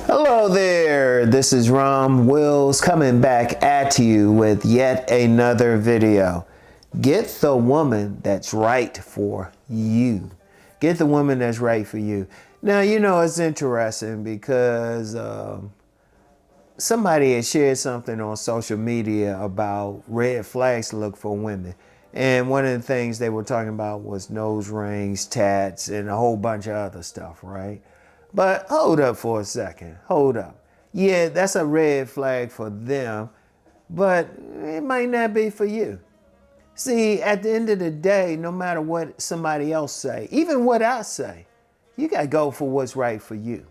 Hello there, this is RomWills coming back at you with yet another video. Get the woman that's right for you. Get the woman that's right for you. Now, you know, it's interesting because somebody had shared something on social media about red flags to look for women. And one of the things they were talking about was nose rings, tats, and a whole bunch of other stuff, right? But hold up for a second. Hold up. Yeah, that's a red flag for them, but it might not be for you. See, at the end of the day, no matter what somebody else say, even what I say, you got to go for what's right for you.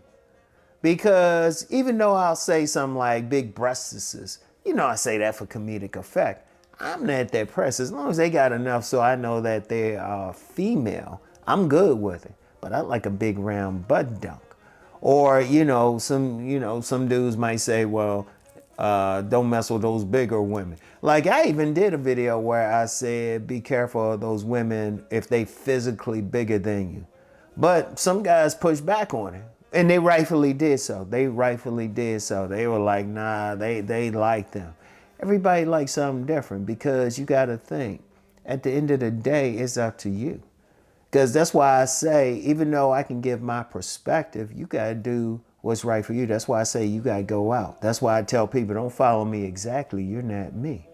Because even though I'll say something like big breasts, you know, I say that for comedic effect. I'm not that pressed. As long as they got enough so I know that they are female, I'm good with it. But I like a big round butt dunk. Or, some dudes might say, well, don't mess with those bigger women. Like, I even did a video where I said, be careful of those women if they physically bigger than you. But some guys push back on it. And they rightfully did so. They rightfully did so. They were like, nah, they like them. Everybody likes something different because you got to think, at the end of the day, it's up to you. Because that's why I say, even though I can give my perspective, you got to do what's right for you. That's why I say you got to go out. That's why I tell people, don't follow me exactly. You're not me.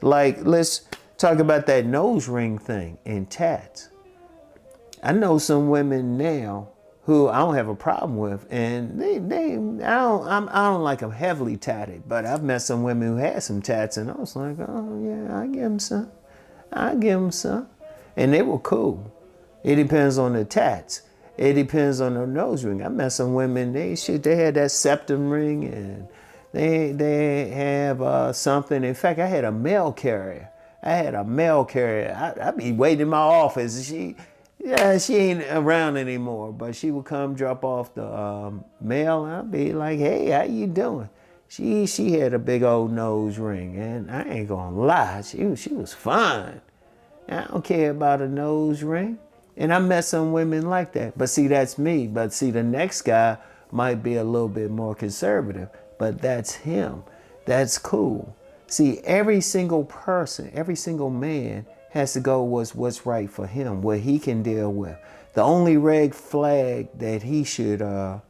Like, let's talk about that nose ring thing and tats. I know some women now who I don't have a problem with, and I don't like them heavily tatted, but I've met some women who had some tats, and I was like, oh yeah, I give them some. I give them some. And they were cool. It depends on the tats. It depends on the nose ring. I met some women, they had that septum ring, and they have something. In fact, I had a mail carrier. I'd be waiting in my office. She ain't around anymore, but she would come drop off the mail, and I'd be like, hey, how you doing? She had a big old nose ring, and I ain't gonna lie, she was fine. I don't care about a nose ring. And I met some women like that. But see, that's me. But see, the next guy might be a little bit more conservative, but that's him. That's cool. See, every single person, every single man has to go with what's right for him, what he can deal with. The only red flag that he should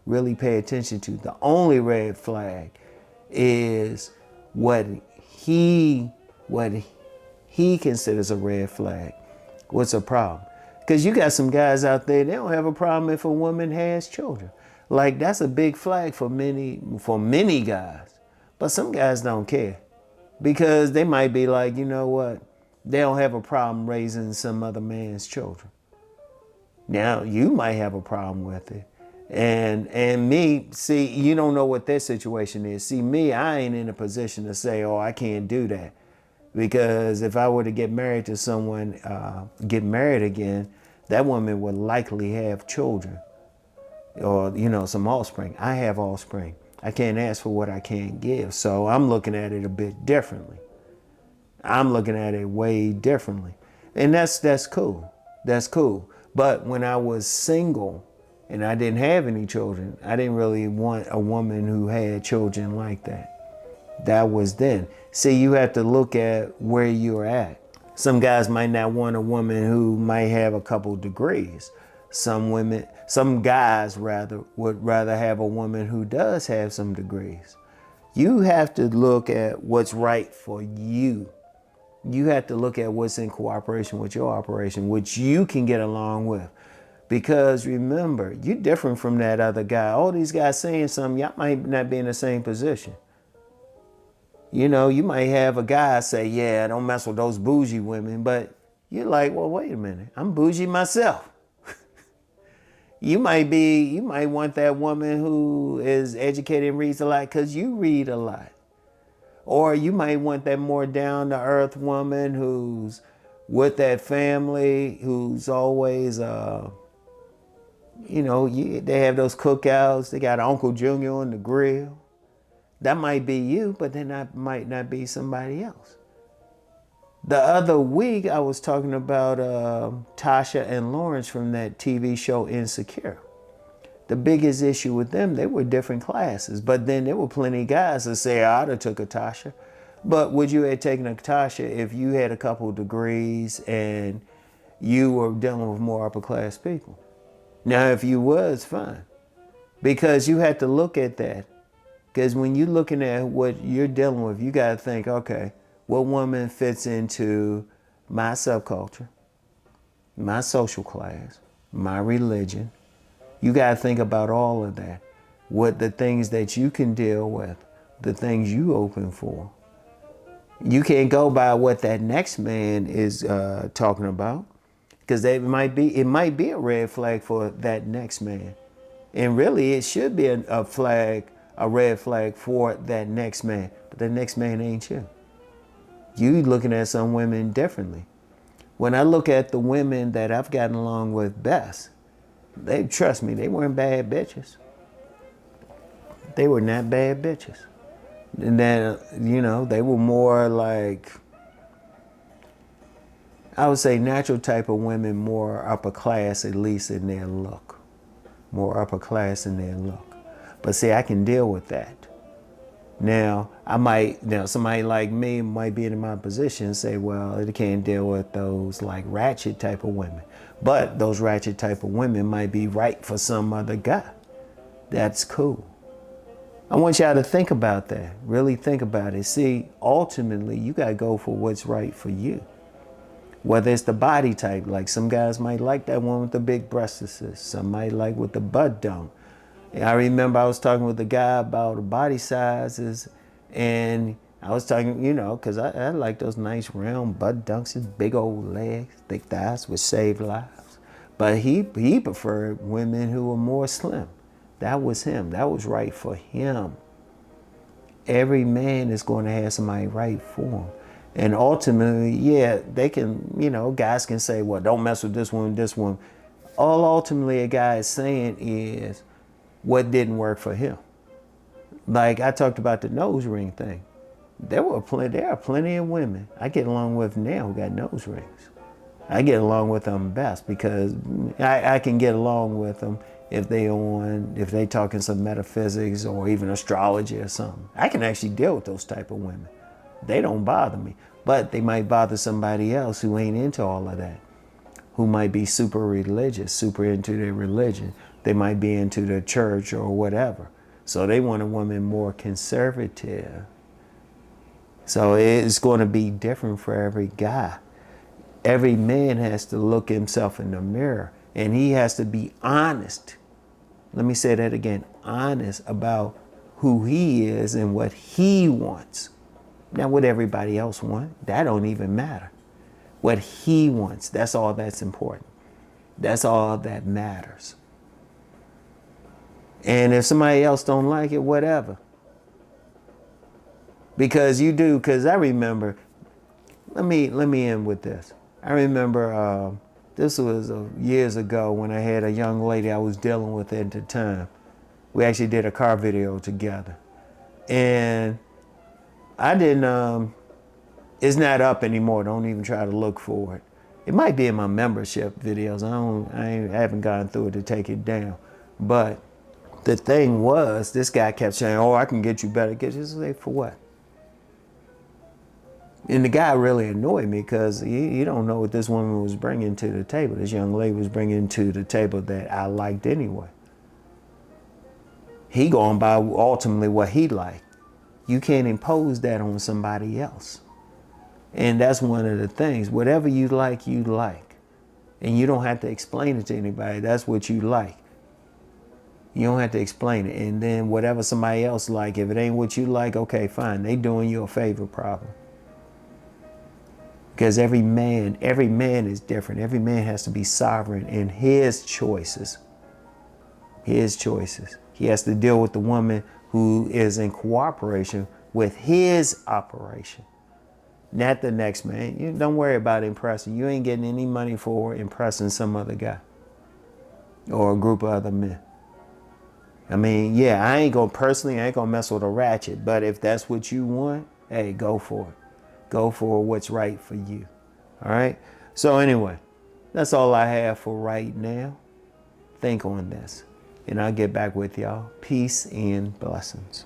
really pay attention to, the only red flag is what he considers a red flag. What's a problem? Because you got some guys out there, they don't have a problem if a woman has children. Like, that's a big flag for many guys. But some guys don't care. Because they might be like, you know what? They don't have a problem raising some other man's children. Now, you might have a problem with it. And me, see, you don't know what their situation is. See, me, I ain't in a position to say, oh, I can't do that. Because if I were to get married to someone, get married again, that woman would likely have children or, some offspring. I have offspring. I can't ask for what I can't give. So I'm looking at it a bit differently. I'm looking at it way differently. And that's cool. That's cool. But when I was single and I didn't have any children, I didn't really want a woman who had children like that. That was then. See, you have to look at where you're at. Some guys might not want a woman who might have a couple degrees. Some guys would rather have a woman who does have some degrees. You have to look at what's right for you. You have to look at what's in cooperation with your operation, which you can get along with. Because remember, you're different from that other guy. All these guys saying something, y'all might not be in the same position. You might have a guy say, yeah, don't mess with those bougie women. But you're like, well, wait a minute. I'm bougie myself. You might want that woman who is educated and reads a lot because you read a lot. Or you might want that more down-to-earth woman who's with that family, who's always, they have those cookouts. They got Uncle Junior on the grill. That might be you, but then that might not be somebody else. The other week, I was talking about Tasha and Lawrence from that TV show Insecure. The biggest issue with them, they were different classes. But then there were plenty of guys that say, I'd have took a Tasha. But would you have taken a Tasha if you had a couple of degrees and you were dealing with more upper class people? Now, if you was, fine. Because you had to look at that. Because when you're looking at what you're dealing with, you got to think, okay, what woman fits into my subculture, my social class, my religion? You got to think about all of that. What the things that you can deal with, the things you open for. You can't go by what that next man is talking about, because it might be a red flag for that next man. And really, it should be a red flag for that next man. But the next man ain't you. You looking at some women differently. When I look at the women that I've gotten along with best, trust me, they weren't bad bitches. They were not bad bitches. And then, they were more like, I would say natural type of women, more upper class, at least in their look. More upper class in their look. But see, I can deal with that. Now, somebody like me might be in my position and say, well, it can't deal with those like ratchet type of women. But those ratchet type of women might be right for some other guy. That's cool. I want y'all to think about that. Really think about it. See, ultimately, you got to go for what's right for you. Whether it's the body type, like some guys might like that one with the big breasts. Some might like with the butt don't. I remember I was talking with a guy about the body sizes, and I was talking, because I like those nice round butt dunks, his big old legs, thick thighs would save lives. But he preferred women who were more slim. That was him. That was right for him. Every man is going to have somebody right for him. And ultimately, yeah, they can, guys can say, well, don't mess with this one. All ultimately a guy is saying is what didn't work for him. Like I talked about the nose ring thing. There are plenty of women I get along with now who got nose rings. I get along with them best because I can get along with them if they talking some metaphysics or even astrology or something. I can actually deal with those type of women. They don't bother me, but they might bother somebody else who ain't into all of that, who might be super religious, super into their religion. They might be into the church or whatever. So they want a woman more conservative. So it's going to be different for every guy. Every man has to look himself in the mirror, and he has to be honest. Let me say that again, honest about who he is and what he wants. Now, what everybody else wants, that don't even matter. What he wants, that's all that's important. That's all that matters. And if somebody else don't like it, whatever. Because I remember, let me end with this. I remember this was years ago when I had a young lady I was dealing with at the time. We actually did a car video together. And I didn't, it's not up anymore. Don't even try to look for it. It might be in my membership videos. I haven't gone through it to take it down. But the thing was, this guy kept saying, oh, I can get you better. Get you. Say, for what? And the guy really annoyed me because you don't know what this woman was bringing to the table. This young lady was bringing to the table that I liked anyway. He going by ultimately what he liked. You can't impose that on somebody else. And that's one of the things. Whatever you like, you like. And you don't have to explain it to anybody. That's what you like. You don't have to explain it. And then whatever somebody else like, if it ain't what you like, okay, fine. They doing you a favor problem. Because every man is different. Every man has to be sovereign in his choices. His choices. He has to deal with the woman who is in cooperation with his operation. Not the next man. You don't worry about impressing. You ain't getting any money for impressing some other guy or a group of other men. I mean, yeah, I ain't gonna mess with a ratchet, but if that's what you want, hey, go for it. Go for what's right for you. All right? So anyway, that's all I have for right now. Think on this. and I'll get back with y'all. Peace and blessings.